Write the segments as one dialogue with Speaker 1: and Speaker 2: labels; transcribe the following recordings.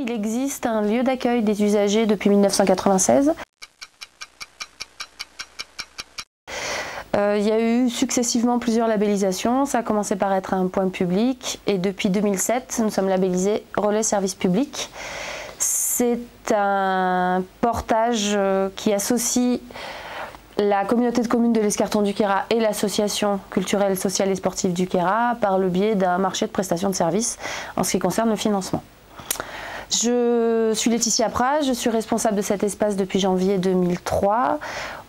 Speaker 1: il existe un lieu d'accueil des usagers depuis 1996. Il y a eu successivement plusieurs labellisations. Ça a commencé par être un point public et depuis 2007, nous sommes labellisés Relais Service Public. C'est un portage qui associe la communauté de communes de l'Escarton du Queyras et l'association culturelle, sociale et sportive du Queyras par le biais d'un marché de prestations de services en ce qui concerne le financement. Je suis Laetitia Praz, je suis responsable de cet espace depuis janvier 2003.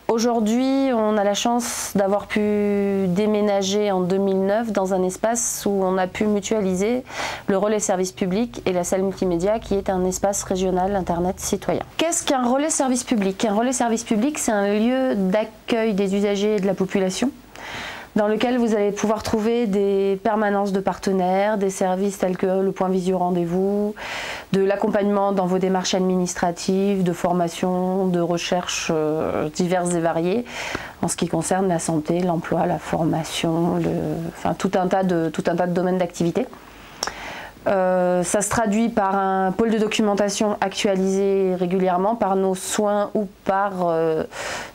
Speaker 1: Aujourd'hui, on a la chance d'avoir pu déménager en 2009 dans un espace où on a pu mutualiser le relais service public et la salle multimédia qui est un espace régional internet citoyen. Qu'est-ce qu'un relais service public? Un relais service public, c'est un lieu d'accueil des usagers et de la population dans lequel vous allez pouvoir trouver des permanences de partenaires, des services tels que le point visio rendez-vous, de l'accompagnement dans vos démarches administratives, de formation, de recherches diverses et variées en ce qui concerne la santé, l'emploi, la formation, enfin, tout un tas de domaines d'activité. Ça se traduit par un pôle de documentation actualisé régulièrement par nos soins ou par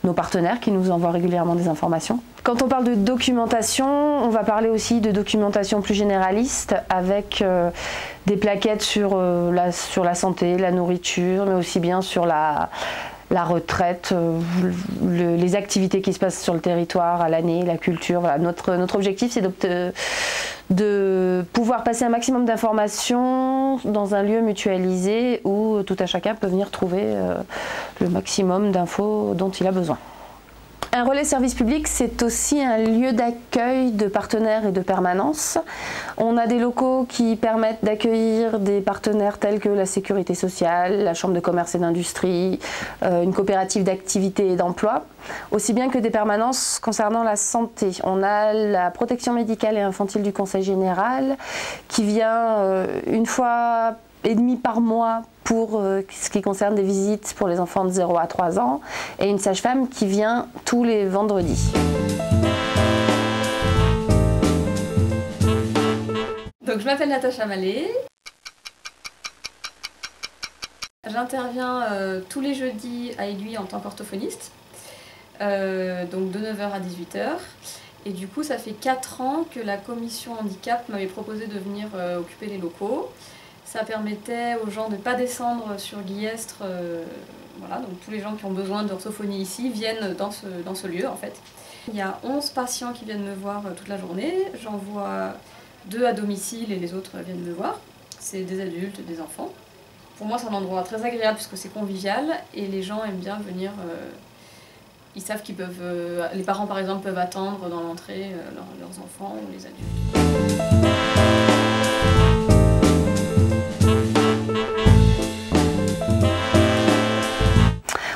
Speaker 1: nos partenaires qui nous envoient régulièrement des informations. Quand on parle de documentation, on va parler aussi de documentation plus généraliste avec des plaquettes sur la santé, la nourriture, mais aussi bien sur la retraite, les activités qui se passent sur le territoire à l'année, la culture. Voilà. Notre objectif, c'est de pouvoir passer un maximum d'informations dans un lieu mutualisé où tout un chacun peut venir trouver le maximum d'infos dont il a besoin. Un relais service public, c'est aussi un lieu d'accueil de partenaires et de permanence. On a des locaux qui permettent d'accueillir des partenaires tels que la sécurité sociale, la chambre de commerce et d'industrie, une coopérative d'activité et d'emploi, aussi bien que des permanences concernant la santé. On a la protection médicale et infantile du Conseil général qui vient une fois et demi par mois pour ce qui concerne des visites pour les enfants de 0 à 3 ans et une sage-femme qui vient tous les vendredis.
Speaker 2: Donc je m'appelle Natacha Mallet. J'interviens tous les jeudis à Aiguille en tant qu'orthophoniste, donc de 9 h à 18 h. Et du coup ça fait 4 ans que la commission handicap m'avait proposé de venir occuper les locaux. Ça permettait aux gens de ne pas descendre sur Guillestre, voilà, donc tous les gens qui ont besoin d'orthophonie ici viennent dans ce lieu en fait. Il y a 11 patients qui viennent me voir toute la journée, j'en vois 2 à domicile et les autres viennent me voir. C'est des adultes, des enfants. Pour moi c'est un endroit très agréable puisque c'est convivial et les gens aiment bien venir, ils savent qu'ils peuvent, les parents par exemple peuvent attendre dans l'entrée leurs enfants ou les adultes.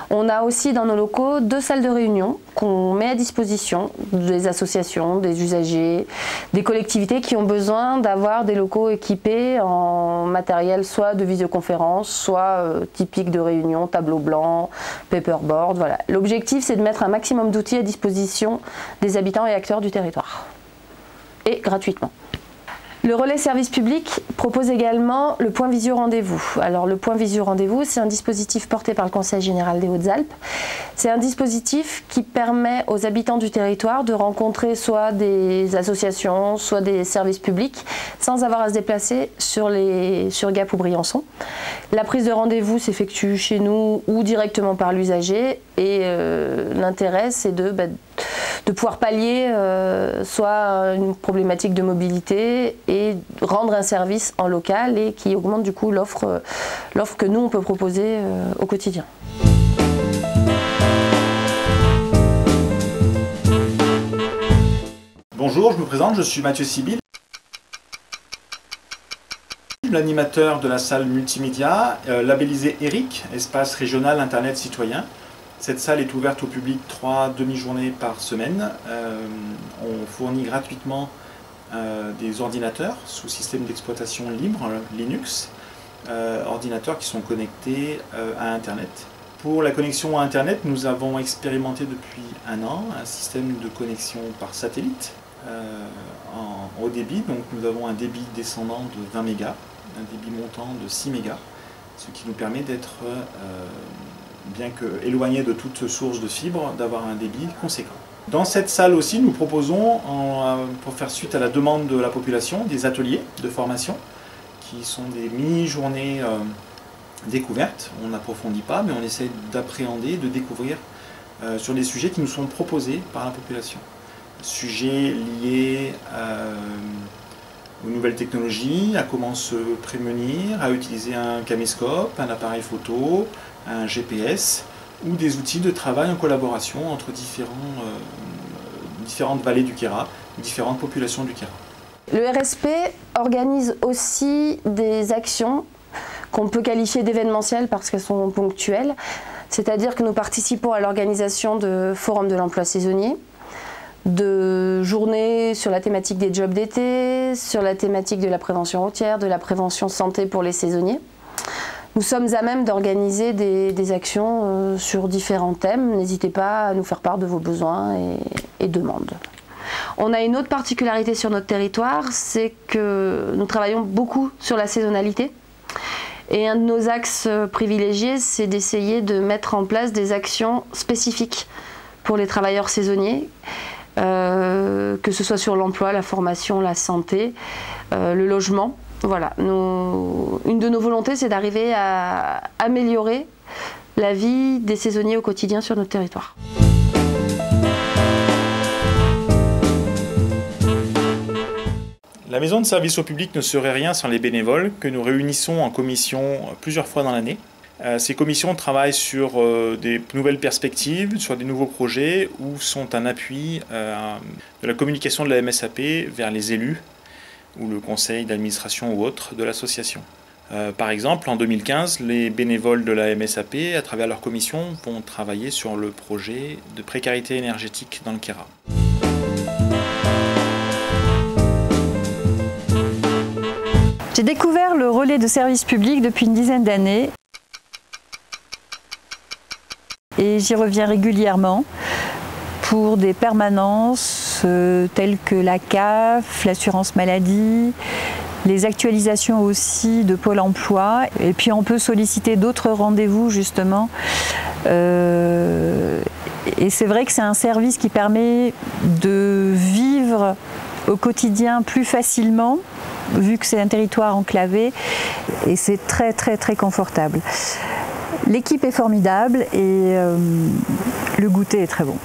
Speaker 1: On a aussi dans nos locaux 2 salles de réunion qu'on met à disposition des associations, des usagers, des collectivités qui ont besoin d'avoir des locaux équipés en matériel soit de visioconférence, soit typique de réunion, tableau blanc, paperboard. Voilà. L'objectif c'est de mettre un maximum d'outils à disposition des habitants et acteurs du territoire. Et gratuitement. Le relais service public propose également le point visio rendez-vous. Alors le point visio rendez-vous, c'est un dispositif porté par le Conseil général des Hautes-Alpes. C'est un dispositif qui permet aux habitants du territoire de rencontrer soit des associations, soit des services publics, sans avoir à se déplacer sur Gap ou Briançon. La prise de rendez-vous s'effectue chez nous ou directement par l'usager et l'intérêt c'est de pouvoir pallier soit une problématique de mobilité et rendre un service en local et qui augmente du coup l'offre que nous on peut proposer au quotidien.
Speaker 3: Bonjour, je me présente, je suis Mathieu Sibyl, l'animateur de la salle multimédia labellisée ERIC, espace régional internet citoyen. Cette salle est ouverte au public 3 demi-journées par semaine. On fournit gratuitement des ordinateurs sous système d'exploitation libre, Linux, ordinateurs qui sont connectés à Internet. Pour la connexion à Internet, nous avons expérimenté depuis 1 an un système de connexion par satellite en haut débit. Donc nous avons un débit descendant de 20 mégas, un débit montant de 6 mégas. ce qui nous permet d'être, bien qu'éloigné de toute source de fibre, d'avoir un débit conséquent. Dans cette salle aussi, nous proposons, pour faire suite à la demande de la population, des ateliers de formation qui sont des mini-journées découvertes. On n'approfondit pas, mais on essaie d'appréhender, de découvrir sur des sujets qui nous sont proposés par la population. Sujets liés aux nouvelles technologies, à comment se prémunir, à utiliser un caméscope, un appareil photo, un GPS, ou des outils de travail en collaboration entre différentes vallées du Queyras, différentes populations du Queyras.
Speaker 1: Le RSP organise aussi des actions qu'on peut qualifier d'événementielles parce qu'elles sont ponctuelles, c'est-à-dire que nous participons à l'organisation de forums de l'emploi saisonnier, de journées sur la thématique des jobs d'été, sur la thématique de la prévention routière, de la prévention santé pour les saisonniers. Nous sommes à même d'organiser des actions sur différents thèmes. N'hésitez pas à nous faire part de vos besoins et demandes. On a une autre particularité sur notre territoire, c'est que nous travaillons beaucoup sur la saisonnalité. Et un de nos axes privilégiés, c'est d'essayer de mettre en place des actions spécifiques pour les travailleurs saisonniers, que ce soit sur l'emploi, la formation, la santé, le logement. Voilà, une de nos volontés, c'est d'arriver à améliorer la vie des saisonniers au quotidien sur notre territoire.
Speaker 3: La maison de service au public ne serait rien sans les bénévoles que nous réunissons en commission plusieurs fois dans l'année. Ces commissions travaillent sur des nouvelles perspectives, sur des nouveaux projets ou sont un appui de la communication de la MSAP vers les élus ou le conseil d'administration ou autre de l'association. Par exemple, en 2015, les bénévoles de la MSAP, à travers leur commission, vont travailler sur le projet de précarité énergétique dans le Queyras.
Speaker 4: J'ai découvert le relais de service public depuis une dizaine d'années et j'y reviens régulièrement pour des permanences telles que la CAF, l'assurance maladie, les actualisations aussi de Pôle emploi. Et puis on peut solliciter d'autres rendez-vous justement. Et c'est vrai que c'est un service qui permet de vivre au quotidien plus facilement, vu que c'est un territoire enclavé, et c'est très confortable. L'équipe est formidable et le goûter est très bon.